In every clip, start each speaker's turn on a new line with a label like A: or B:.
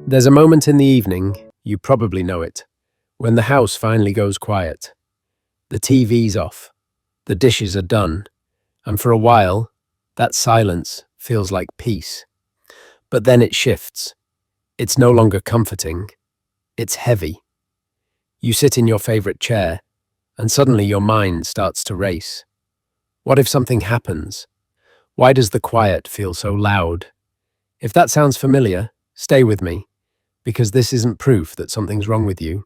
A: There's a moment in the evening, you probably know it, when the house finally goes quiet. The TV's off, the dishes are done, and for a while, that silence feels like peace. But then it shifts. It's no longer comforting, it's heavy. You sit in your favorite chair, and suddenly your mind starts to race. What if something happens? Why does the quiet feel so loud? If that sounds familiar, stay with me, because this isn't proof that something's wrong with you.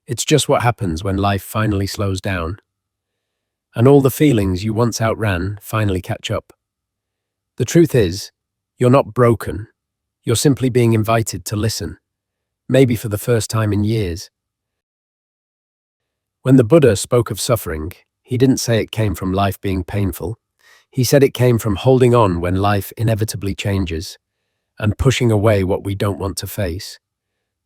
A: It's just what happens when life finally slows down. And all the feelings you once outran finally catch up. The truth is, you're not broken. You're simply being invited to listen, maybe for the first time in years. When the Buddha spoke of suffering, he didn't say it came from life being painful. He said it came from holding on when life inevitably changes and pushing away what we don't want to face.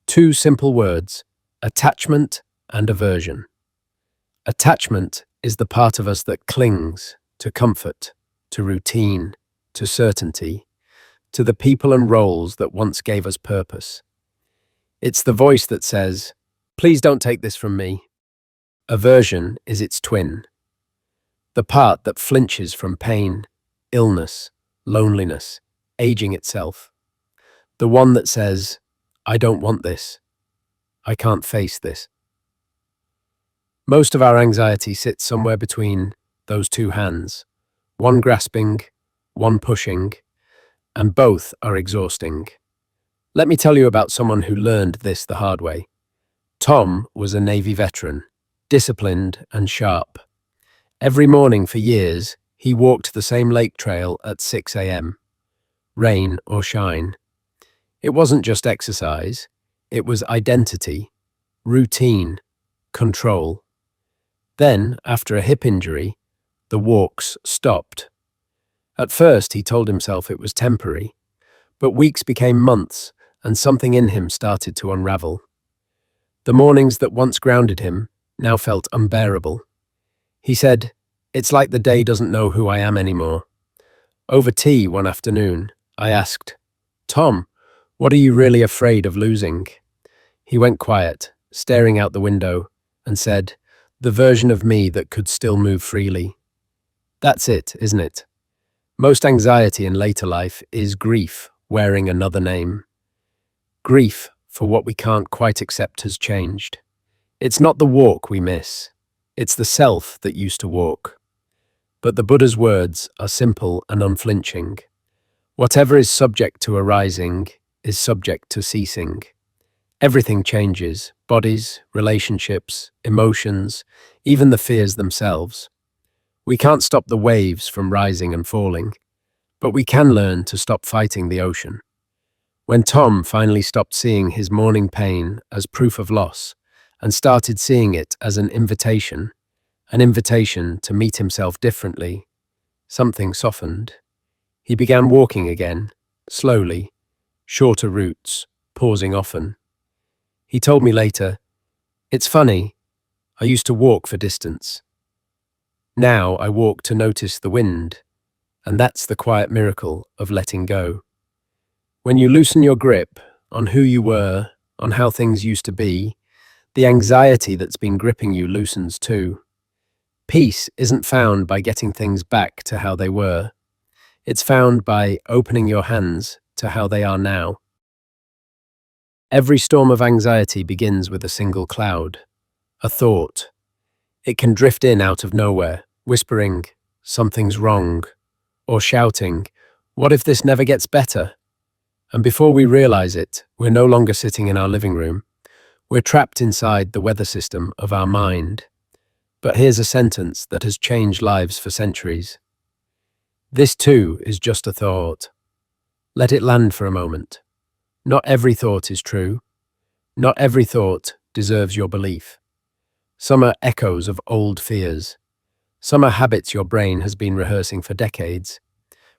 A: Two simple words: attachment and aversion. Attachment is the part of us that clings to comfort, to routine, to certainty, to the people and roles that once gave us purpose. It's the voice that says, "Please don't take this from me." Aversion is its twin, the part that flinches from pain, illness, loneliness, aging itself. The one that says, "I don't want this. I can't face this." Most of our anxiety sits somewhere between those two hands, one grasping, one pushing, and both are exhausting. Let me tell you about someone who learned this the hard way. Tom was a Navy veteran, disciplined and sharp. Every morning for years, he walked the same lake trail at 6 a.m., rain or shine. It wasn't just exercise, it was identity, routine, control. Then, after a hip injury, the walks stopped. At first, he told himself it was temporary, but weeks became months, and something in him started to unravel. The mornings that once grounded him now felt unbearable. He said, "It's like the day doesn't know who I am anymore." Over tea one afternoon, I asked, "Tom, what are you really afraid of losing?" He went quiet, staring out the window, and said, "The version of me that could still move freely." That's it, isn't it? Most anxiety in later life is grief wearing another name. Grief for what we can't quite accept has changed. It's not the walk we miss. It's the self that used to walk. But the Buddha's words are simple and unflinching. Whatever is subject to arising is subject to ceasing. Everything changes: bodies, relationships, emotions, even the fears themselves. We can't stop the waves from rising and falling, but we can learn to stop fighting the ocean. When Tom finally stopped seeing his morning pain as proof of loss and started seeing it as an invitation to meet himself differently, something softened. He began walking again, slowly, shorter routes, pausing often. He told me later, "It's funny, I used to walk for distance. Now I walk to notice the wind, and that's the quiet miracle of letting go." When you loosen your grip on who you were, on how things used to be, the anxiety that's been gripping you loosens too. Peace isn't found by getting things back to how they were. It's found by opening your hands to how they are now. Every storm of anxiety begins with a single cloud, a thought. It can drift in out of nowhere, whispering, "Something's wrong," or shouting, "What if this never gets better?" And before we realize it, we're no longer sitting in our living room. We're trapped inside the weather system of our mind. But here's a sentence that has changed lives for centuries. This too is just a thought. Let it land for a moment. Not every thought is true. Not every thought deserves your belief. Some are echoes of old fears. Some are habits your brain has been rehearsing for decades.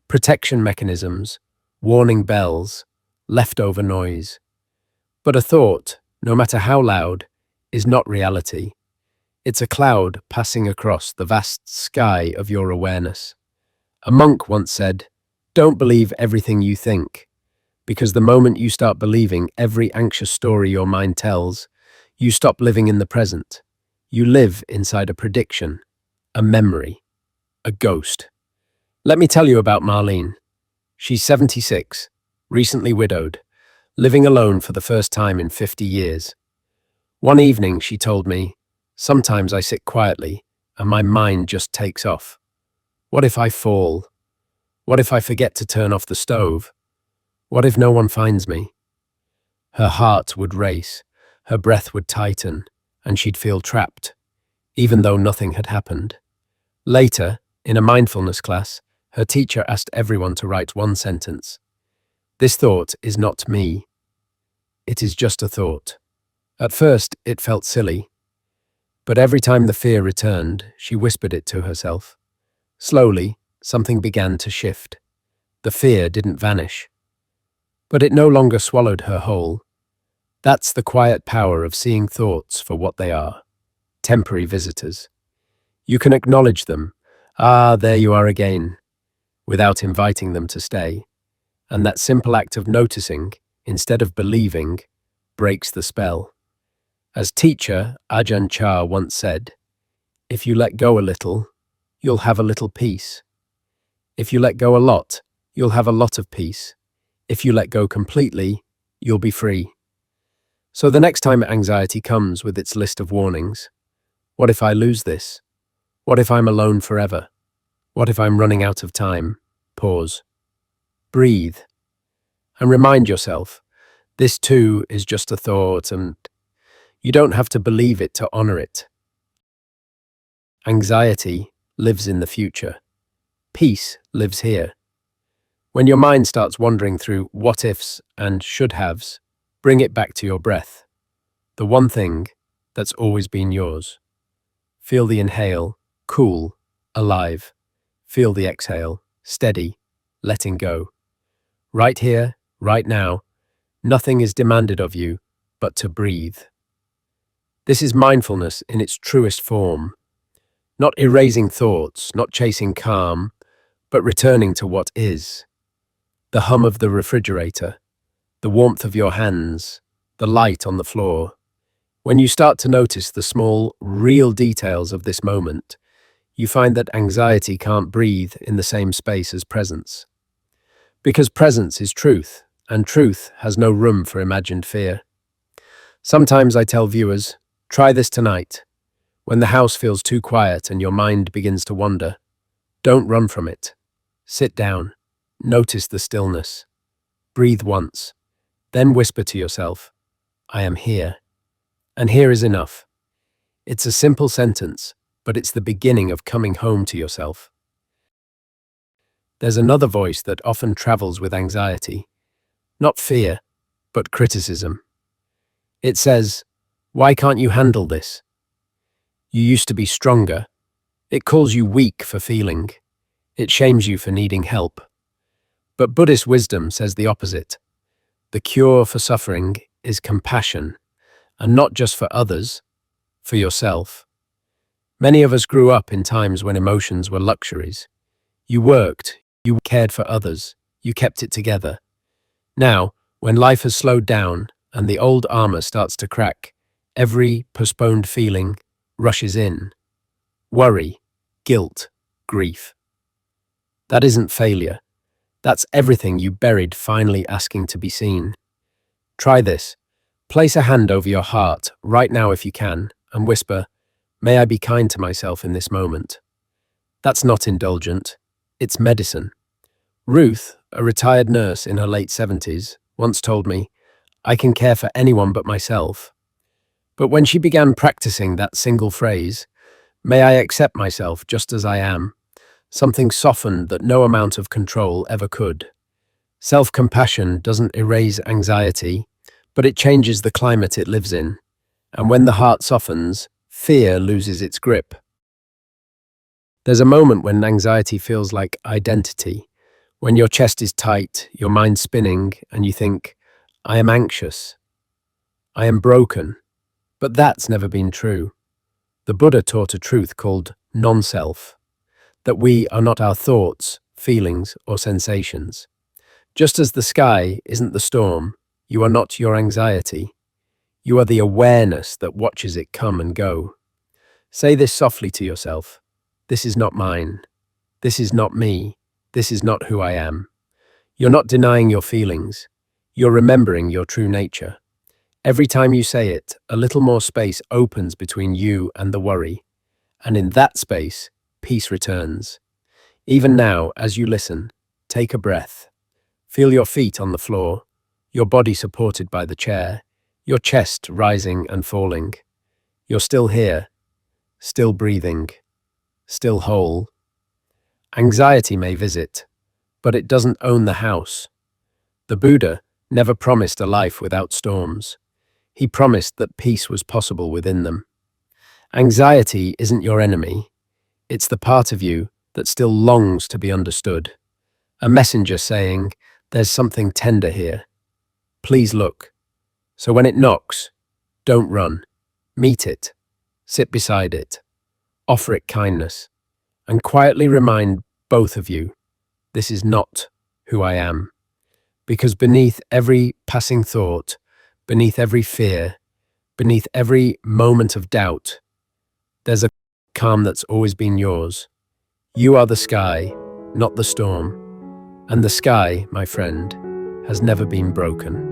A: Protection mechanisms, warning bells, leftover noise. But a thought, no matter how loud, is not reality. It's a cloud passing across the vast sky of your awareness. A monk once said, "Don't believe everything you think. Because the moment you start believing every anxious story your mind tells, you stop living in the present. You live inside a prediction, a memory, a ghost. Let me tell you about Marlene. She's 76, recently widowed, living alone for the first time in 50 years. One evening, she told me, "Sometimes I sit quietly and my mind just takes off. What if I fall? What if I forget to turn off the stove? What if no one finds me?" Her heart would race, her breath would tighten, and she'd feel trapped, even though nothing had happened. Later, in a mindfulness class, her teacher asked everyone to write one sentence. "This thought is not me. It is just a thought." At first, it felt silly, but every time the fear returned, she whispered it to herself. Slowly, something began to shift. The fear didn't vanish, but it no longer swallowed her whole. That's the quiet power of seeing thoughts for what they are, temporary visitors. You can acknowledge them. "Ah, there you are again," without inviting them to stay. And that simple act of noticing, instead of believing, breaks the spell. As teacher Ajahn Chah once said, "If you let go a little, you'll have a little peace. If you let go a lot, you'll have a lot of peace. If you let go completely, you'll be free." So the next time anxiety comes with its list of warnings, what if I lose this? What if I'm alone forever? What if I'm running out of time? Pause. Breathe. And remind yourself, this too is just a thought, and you don't have to believe it to honor it. Anxiety lives in the future. Peace lives here. When your mind starts wandering through what ifs and should haves, bring it back to your breath. The one thing that's always been yours. Feel the inhale, cool, alive. Feel the exhale, steady, letting go. Right here, right now, nothing is demanded of you but to breathe. This is mindfulness in its truest form. Not erasing thoughts, not chasing calm, but returning to what is. The hum of the refrigerator, the warmth of your hands, the light on the floor. When you start to notice the small, real details of this moment, you find that anxiety can't breathe in the same space as presence. Because presence is truth, and truth has no room for imagined fear. Sometimes I tell viewers, try this tonight. When the house feels too quiet and your mind begins to wander, don't run from it. Sit down. Notice the stillness. Breathe once. Then whisper to yourself, "I am here." And here is enough. It's a simple sentence, but it's the beginning of coming home to yourself. There's another voice that often travels with anxiety. Not fear, but criticism. It says, "Why can't you handle this? You used to be stronger." It calls you weak for feeling. It shames you for needing help. But Buddhist wisdom says the opposite. The cure for suffering is compassion, and not just for others, for yourself. Many of us grew up in times when emotions were luxuries. You worked, you cared for others, you kept it together. Now, when life has slowed down and the old armor starts to crack, every postponed feeling rushes in. Worry, guilt, grief. That isn't failure. That's everything you buried finally asking to be seen. Try this. Place a hand over your heart right now if you can and whisper, "May I be kind to myself in this moment." That's not indulgent. It's medicine. Ruth, a retired nurse in her late 70s, once told me, "I can care for anyone but myself." But when she began practicing that single phrase, "May I accept myself just as I am," something softened that no amount of control ever could. Self-compassion doesn't erase anxiety, but it changes the climate it lives in. And when the heart softens, fear loses its grip. There's a moment when anxiety feels like identity, when your chest is tight, your mind spinning, and you think, "I am anxious. I am broken." But that's never been true. The Buddha taught a truth called non-self, that we are not our thoughts, feelings, or sensations. Just as the sky isn't the storm, you are not your anxiety. You are the awareness that watches it come and go. Say this softly to yourself. This is not mine. This is not me. This is not who I am. You're not denying your feelings. You're remembering your true nature. Every time you say it, a little more space opens between you and the worry. And in that space, peace returns. Even now, as you listen, take a breath. Feel your feet on the floor, your body supported by the chair, your chest rising and falling. You're still here, still breathing, still whole. Anxiety may visit, but it doesn't own the house. The Buddha never promised a life without storms. He promised that peace was possible within them. Anxiety isn't your enemy. It's the part of you that still longs to be understood. A messenger saying, "There's something tender here. Please look." So when it knocks, don't run. Meet it. Sit beside it. Offer it kindness. And quietly remind both of you, this is not who I am. Because beneath every passing thought, beneath every fear, beneath every moment of doubt, there's a calm that's always been yours. You are the sky, not the storm. And the sky, my friend, has never been broken.